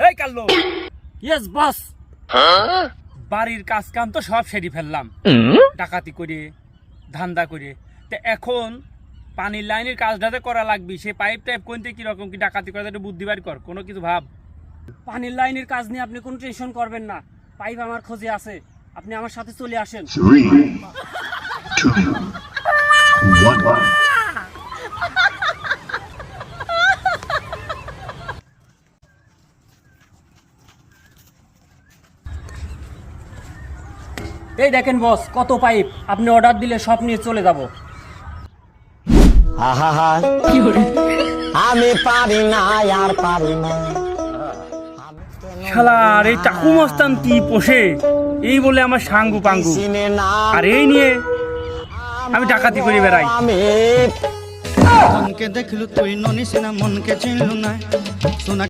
এই কাল্লো, yes boss. বাড়ির কাজ কাম তো সব সেরে ফেললাম, ডাকাতি করে ধান্দা করে। তো এখন পানির লাইনের কাজটাতে করা লাগবে। সে পাইপ টাইপ কোনতে কিরকম কি ডাকাতি করে একটু বুদ্ধি বার কর, কোনো কিছু ভাব। পানির লাইনের কাজ নিয়ে আপনি কোনো টেনশন করবেন না, পাইপ আমার খোঁজে আছে, আপনি আমার সাথে চলে আসেন। 3, 2, 1. এই দেখেন বস, কত পাইপ, আপনি অর্ডার দিলে সব নিয়ে চলে যাব। আহা আমি পারি না আর পারি না। শালার এই টাকু মস্তান কি পোষে, এই বলে আমার সাঙ্গু পাঙ্গু, চিনে না আর এই নিয়ে আমি ডাকাতি করে বেড়াই। আমি মনকে দেখলু তুই ননিস না, মনকে চিনলু না সোনা।